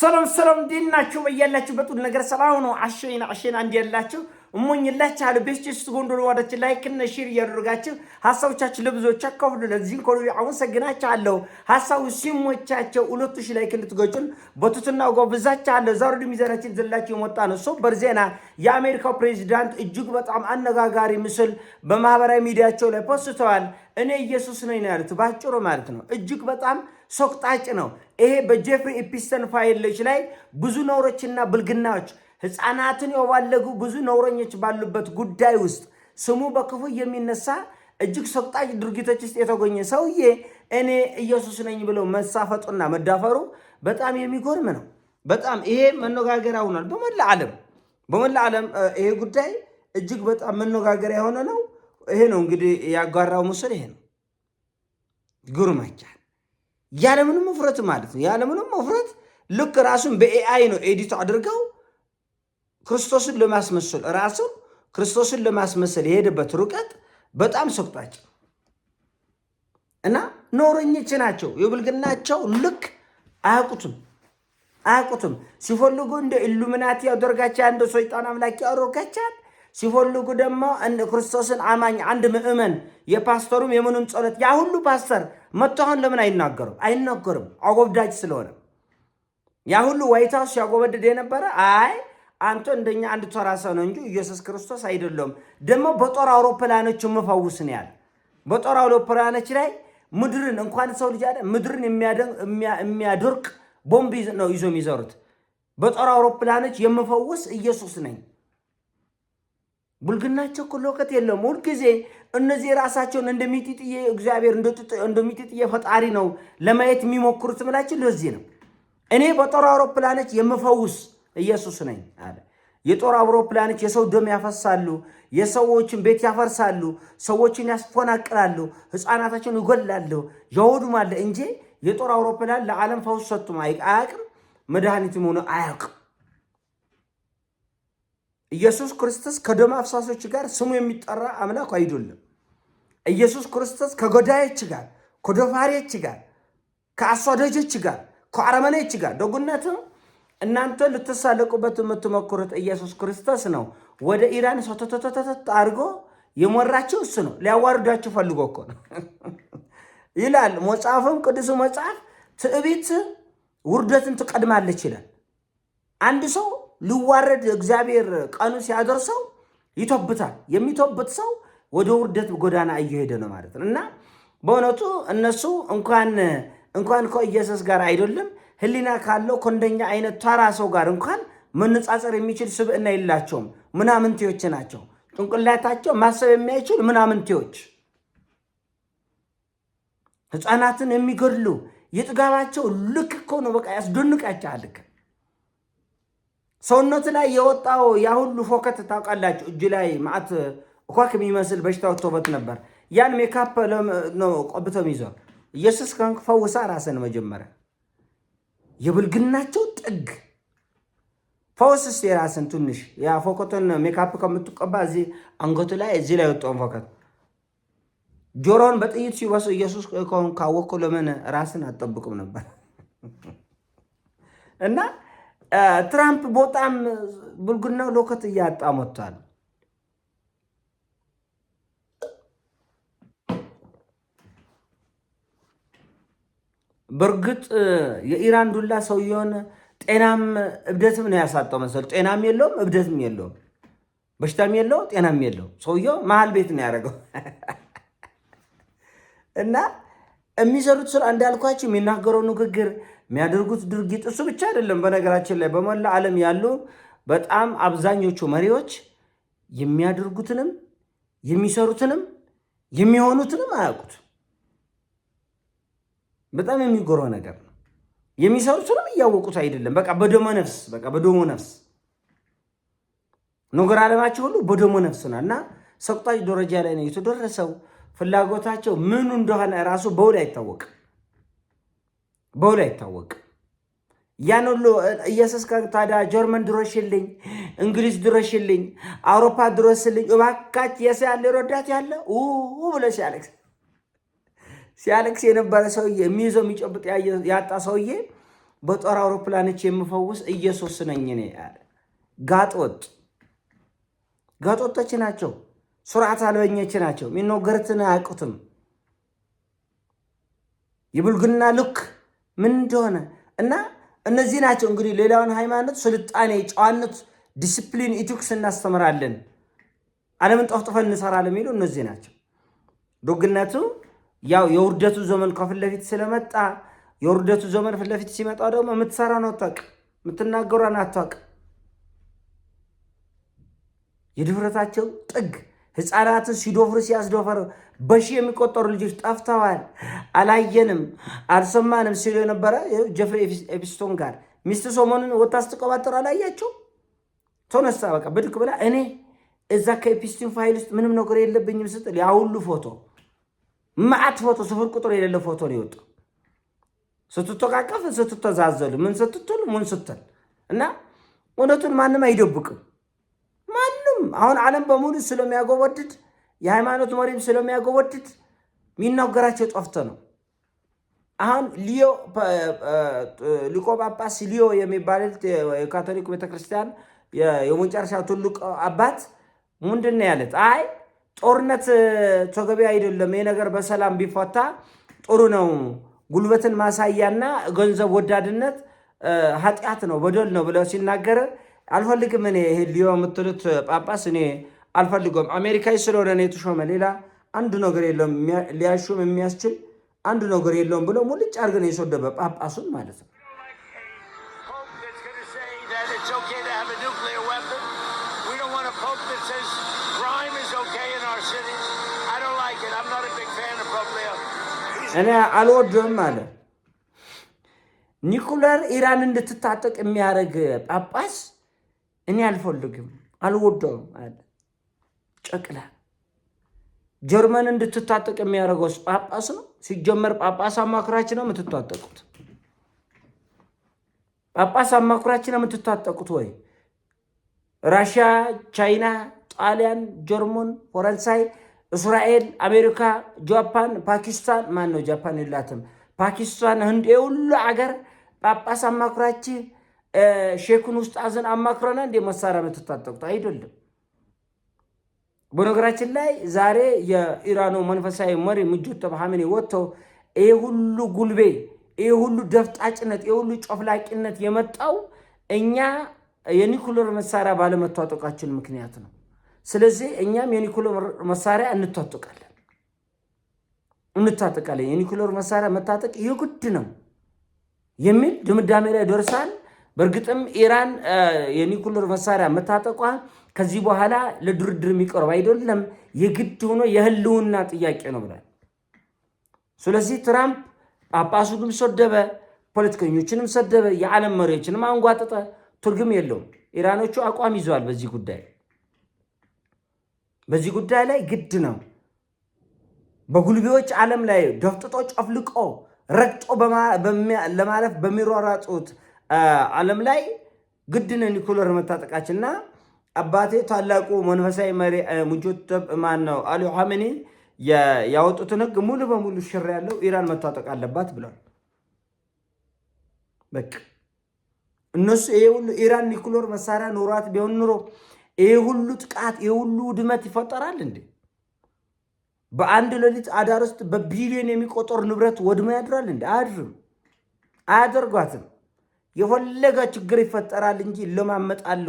ሰላም ሰላም ዲናችሁ በያላችሁ በጥሩ ነገር ሰላም ነው። አሸና እንዲያላችሁ እሞኝላችሁ አለ ቤስቲስ ጎንዶሎ ወዳች ላይክ እና ሼር ያደርጋችሁ ሐሳቦቻችሁ ለብዙዎች አካፍሉ። ለዚህ ኮሉ አመሰግናችኋለሁ። ሐሳቡ ሲሞቻቸው 2000 ላይክ እንድትገጩን በትትናው ጋብዛችኋለሁ። ዛሬ ሚዛናችን ዘላችሁ የመጣ ነው ሱፐር ዜና። የአሜሪካው ፕሬዝዳንት እጅግ በጣም አነጋጋሪ ምስል በማህበራዊ ሚዲያቸው ላይ ፖስተዋል። እኔ ኢየሱስ ነኝ ያሉት ባጭሩ ማለት ነው። እጅግ በጣም ሶቅጣጭ ነው። ይሄ በጄፍሪ ኤፒስተን ፋይሎች ላይ ብዙ ነውሮችና ብልግናዎች ህፃናትን ያዋለጉ ብዙ ነውረኞች ባሉበት ጉዳይ ውስጥ ስሙ በክፉ የሚነሳ እጅግ ሶቅጣጭ ድርጊቶች ውስጥ የተገኘ ሰውዬ እኔ ኢየሱስ ነኝ ብለው መሳፈጡና መዳፈሩ በጣም የሚጎርም ነው። በጣም ይሄ መነጋገሪያ ሆኗል በመላ ዓለም ይሄ ጉዳይ እጅግ በጣም መነጋገሪያ የሆነ ነው። ይሄ ነው እንግዲህ ያጋራው ምስል ይሄ ነው። ጉርማቻ ያለምንም መፍረት ማለት ነው። ያለምንም መፍረት ልክ ራሱን በኤአይ ነው ኤዲት አድርገው ክርስቶስን ለማስመሰል ራሱን ክርስቶስን ለማስመሰል የሄደበት ሩቀት በጣም ሶቅጣጭ እና ኖረኞች ናቸው። የብልግናቸው ልክ አያውቁትም። ሲፈልጉ እንደ ኢሉሚናቲ ያደርጋቸው አንድ ሰይጣን አምላክ ያደርጋቸው ሲፈልጉ ደግሞ እንደ ክርስቶስን አማኝ አንድ ምእመን የፓስተሩም የምኑም ጸሎት ያ ሁሉ ፓስተር መጥተውን ለምን አይናገርም? አጎብዳጅ ስለሆነ ያ ሁሉ ዋይት ሃውስ ያጎበደደ የነበረ አይ አንተ እንደኛ አንድ ተራ ሰው ነው እንጂ ኢየሱስ ክርስቶስ አይደለም። ደግሞ በጦር አውሮፕላኖች መፈውስ ነው ያለ። በጦር አውሮፕላኖች ላይ ምድርን እንኳን ሰው ልጅ አይደል ምድርን የሚያደርቅ ቦምብ ነው ይዞ የሚዘሩት። በጦር አውሮፕላኖች የምፈውስ ኢየሱስ ነኝ። ብልግናቸው ኮሎከት የለም። ሁሉ ጊዜ እነዚህ ራሳቸውን እንደሚጥጥዬ እግዚአብሔር እንደሚጥጥዬ ፈጣሪ ነው ለማየት የሚሞክሩት ምላችሁ ለዚህ ነው። እኔ በጦር አውሮፕላኖች የምፈውስ ኢየሱስ ነኝ አለ። የጦር አውሮፕላኖች የሰው ደም ያፈሳሉ፣ የሰዎችን ቤት ያፈርሳሉ፣ ሰዎችን ያስፈናቅላሉ፣ ህፃናታቸውን ይገላሉ፣ ያወድማሉ እንጂ የጦር አውሮፕላን ለዓለም ፈውስ ሰጥቶ አያውቅም። መድኃኒትም ሆነ አያውቅም። ኢየሱስ ክርስቶስ ከደም አፍሳሾች ጋር ስሙ የሚጠራ አምላክ አይደለም። ኢየሱስ ክርስቶስ ከገዳዮች ጋር፣ ከደፋሪዎች ጋር፣ ከአሳዳጆች ጋር፣ ከአረመኔዎች ጋር ደግነቱ እናንተ ልትሳለቁበት የምትሞክሩት ኢየሱስ ክርስቶስ ነው። ወደ ኢራን ሰተተተተተ አድርጎ የመራቸው እሱ ነው። ሊያዋርዳችሁ ፈልጎ እኮ ነው ይላል መጽሐፍም ቅዱስ መጽሐፍ ትዕቢት ውርደትን ትቀድማለች ይላል። አንድ ሰው ሊዋረድ እግዚአብሔር ቀኑ ሲያደርሰው ይተብታል። የሚተብት ሰው ወደ ውርደት ጎዳና እየሄደ ነው ማለት ነው። እና በእውነቱ እነሱ እንኳን ከኢየሱስ ጋር አይደለም ህሊና ካለው ከእንደኛ አይነት ተራ ሰው ጋር እንኳን መነጻጸር የሚችል ስብዕና የላቸውም። ምናምንቴዎች ናቸው። ጭንቅላታቸው ማሰብ የሚያይችል ምናምንቴዎች፣ ህፃናትን የሚገድሉ የጥጋባቸው ልክ እኮ ነው። በቃ ያስደንቃቸዋል። ሰውነት ላይ የወጣው ያ ሁሉ ፎከት ታውቃላችሁ። እጅ ላይ ማዕት እኳክ የሚመስል በሽታ ወጥቶበት ነበር። ያን ሜካፕ ነው ቀብተው ይዘው ኢየሱስ ከፈውሳ ራስን መጀመሪያ የብልግናቸው ጥግ ፈውስስ የራስን ትንሽ ያ ፎከቱን ሜካፕ ከምትቀባ እዚህ አንገቱ ላይ እዚህ ላይ ወጣው ፎከት ጆሮን በጥይት ሲወሱ ኢየሱስ ካወቁ ለምን ራስን አጠብቁም ነበር? እና ትራምፕ በጣም ብልግናው ሎከት እያጣ መጥቷል። በእርግጥ የኢራን ዱላ ሰውየውን ጤናም እብደትም ነው ያሳጣው መሰል። ጤናም የለውም እብደትም የለውም፣ በሽታም የለው ጤናም የለው። ሰውየው መሀል ቤት ነው ያደረገው። እና የሚሰሩት ስራ እንዳልኳቸው የሚናገረው ንግግር የሚያደርጉት ድርጊት እሱ ብቻ አይደለም። በነገራችን ላይ በመላ ዓለም ያሉ በጣም አብዛኞቹ መሪዎች የሚያደርጉትንም የሚሰሩትንም የሚሆኑትንም አያውቁት። በጣም የሚጎረው ነገር ነው። የሚሰሩትንም እያወቁት አይደለም። በቃ በደሞ ነፍስ ነገር ዓለማቸው ሁሉ በደሞ ነፍስ ነው። እና ሰቅጣጭ ደረጃ ላይ ነው የተደረሰው። ፍላጎታቸው ምኑ እንደሆነ ራሱ በውል አይታወቅ። ያን ሁሉ ኢየሱስ ታዲያ ጀርመን ድረሽልኝ፣ እንግሊዝ ድረሽልኝ፣ አውሮፓ ድረስልኝ እባካች የሳያለ ረዳት ያለ ብሎ ሲያለቅስ የነበረ ሰውዬ የሚይዘው የሚጨብጥ ያጣ ሰውዬ በጦር አውሮፕላኖች የምፈውስ ኢየሱስ ነኝ እኔ አለ። ጋጦጦች ናቸው። ስርዓት አልበኞች ናቸው። የሚናገሩትን አያውቁትም። የብልግና ልክ ምን እንደሆነ እና እነዚህ ናቸው እንግዲህ ሌላውን ሃይማኖት ስልጣኔ፣ ጨዋነት፣ ዲሲፕሊን፣ ኢቲክስ እናስተምራለን፣ ዓለምን ጠፍጥፈን እንሰራለን የሚሉ እነዚህ ናቸው። ዶግነቱ ያው የውርደቱ ዘመን ከፊት ለፊት ስለመጣ የውርደቱ ዘመን ፊት ለፊት ሲመጣ ደግሞ የምትሰራውን አታውቅ፣ የምትናገሯን አታውቅ። የድፍረታቸው ጥግ ህፃናትን ሲዶፍሩ ሲያስዶፈሩ በሺህ የሚቆጠሩ ልጆች ጠፍተዋል፣ አላየንም፣ አልሰማንም ሲሉ የነበረ ጀፍሪ ኤፕስቶን ጋር ሚስት ሰሞኑን ወታ ስትቀባጠር አላያቸው። ተነሳ በቃ ብድቅ ብላ እኔ እዛ ከኤፕስቶን ፋይል ውስጥ ምንም ነገር የለብኝም ስትል ያ ሁሉ ፎቶ ማዕት ፎቶ ስፍር ቁጥር የሌለ ፎቶ ነው የወጣው። ስትተቃቀፍ ስትተዛዘሉ ምን ስትትሉ ምን ስትል እና እውነቱን ማንም አይደብቅም። ማንም አሁን ዓለም በሙሉ ስለሚያጎበድድ የሃይማኖት መሪም ስለሚያጎበድድ የሚናገራቸው ጠፍቶ ነው። አሁን ሊቀ ጳጳስ ሊዮ የሚባሉት የካቶሊክ ቤተክርስቲያን የመጨረሻ ትልቅ አባት ምንድን ነው ያሉት? አይ ጦርነት ተገቢ አይደለም፣ ይሄ ነገር በሰላም ቢፈታ ጥሩ ነው። ጉልበትን ማሳያና ገንዘብ ወዳድነት ኃጢአት ነው፣ በደል ነው ብለው ሲናገር አልፈልግም እኔ ይሄ ሊዮ የምትሉት ጳጳስ እኔ አልፈልገም፣ አሜሪካዊ ስለሆነ ነው የተሾመ፣ ሌላ አንዱ ነገር የለውም፣ ሊያሾም የሚያስችል አንዱ ነገር የለውም ብሎ ሙልጭ አድርገን የሰደበ ጳጳሱን ማለት ነው። እኔ አልወደውም አለ። ኒኩለር ኢራን እንድትታጠቅ የሚያደርግ ጳጳስ እኔ አልፈልግም፣ አልወደውም አለ። ጨቅላ ጀርመን እንድትታጠቅ የሚያደርገው ጳጳስ ነው። ሲጀመር ጳጳስ አማክራችን ነው የምትታጠቁት። ጳጳስ አማክራችን ነው የምትታጠቁት ወይ? ራሽያ፣ ቻይና፣ ጣሊያን፣ ጀርመን፣ ፈረንሳይ፣ እስራኤል፣ አሜሪካ፣ ጃፓን፣ ፓኪስታን ማን ነው ጃፓን የላትም፣ ፓኪስታን፣ ህንድ፣ የሁሉ አገር ጳጳስ አማክራች ሼኩን ውስጥ አዘን አማክረና እንደ መሳሪያ የምትታጠቁት አይደለም። በነገራችን ላይ ዛሬ የኢራኑ መንፈሳዊ መሪ ሙጀተባ ኻሜኒ ወጥተው ይሄ ሁሉ ጉልቤ፣ ይሄ ሁሉ ደፍጣጭነት፣ ይሄ ሁሉ ጮፍላቂነት የመጣው እኛ የኒኩለር መሳሪያ ባለመታጠቃችን ምክንያት ነው። ስለዚህ እኛም የኒኩለር መሳሪያ እንታጠቃለን። የኒኩለር መሳሪያ መታጠቅ የግድ ነው የሚል ድምዳሜ ላይ ደርሳል። በእርግጥም ኢራን የኒኩለር መሳሪያ መታጠቋ ከዚህ በኋላ ለድርድር የሚቀርብ አይደለም፣ የግድ ሆኖ የህልውና ጥያቄ ነው ብሏል። ስለዚህ ትራምፕ ጳጳሱንም ሰደበ፣ ፖለቲከኞችንም ሰደበ፣ የዓለም መሪዎችንም አንጓጠጠ። ትርጉም የለውም። ኢራኖቹ አቋም ይዘዋል በዚህ ጉዳይ ላይ ግድ ነው። በጉልቤዎች ዓለም ላይ ደፍጥጦ ጨፍልቆ ረግጦ ለማለፍ በሚሯሯጡት ዓለም ላይ ግድ ነው ኒኩለር መታጠቃችንና አባቴ ታላቁ መንፈሳዊ መሪ ሙጀተባ አሊ ኻሜኒ ያወጡትን ህግ ሙሉ በሙሉ ሽር ያለው ኢራን መታጠቅ አለባት ብሏል። በቃ እነሱ ይሄ ሁሉ ኢራን ኒኩለር መሳሪያ ኖሯት ቢሆን ኑሮ ይሄ ሁሉ ጥቃት ይሄ ሁሉ ውድመት ይፈጠራል እንዴ? በአንድ ሌሊት አዳር ውስጥ በቢሊዮን የሚቆጠር ንብረት ወድሞ ያድራል እንዴ? አያደርጓትም። የፈለገ ችግር ይፈጠራል እንጂ ለማመጣሉ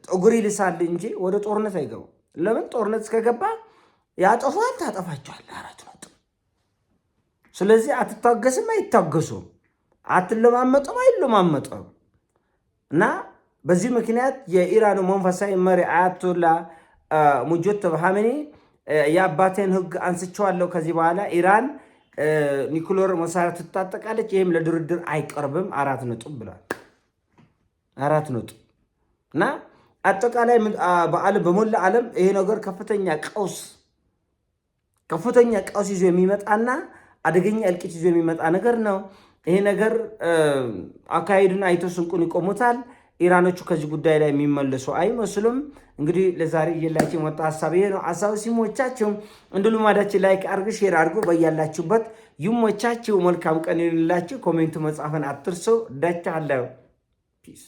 ጠጉር ይልሳል እንጂ ወደ ጦርነት አይገቡ። ለምን? ጦርነት እስከገባ ያጠፋል፣ ታጠፋቸዋል። አራት ነው። ስለዚህ አትታገስም፣ አይታገሱም፣ አትለማመጡም፣ አይለማመጡም። እና በዚህ ምክንያት የኢራኑ መንፈሳዊ መሪ አያቶላ ሙጀተባ ኻሜኒ የአባቴን ህግ አንስቼዋለሁ፣ ከዚህ በኋላ ኢራን ኒኩለር መሳሪያ ትታጠቃለች፣ ይህም ለድርድር አይቀርብም፣ 4 ነጥብ ብሏል። 4 ነጥብ እና አጠቃላይ በሞላ ዓለም ይሄ ነገር ከፍተኛ ቀውስ ይዞ የሚመጣና አደገኛ እልቂት ይዞ የሚመጣ ነገር ነው። ይሄ ነገር አካሄዱን አይቶ ስንቁን ይቆሙታል። ኢራኖቹ ከዚህ ጉዳይ ላይ የሚመለሱ አይመስሉም። እንግዲህ ለዛሬ ይላችሁ መጣ ሐሳብ ይሄ ነው። ሐሳብ ሲሞቻችሁ እንደ ልማዳችን ላይክ አድርጉ፣ ሼር አድርጉ። በያላችሁበት ይሞቻችሁ። መልካም ቀን ይሁንላችሁ። ኮሜንት መጻፍን አትርሱ። ዳቻለሁ ፒስ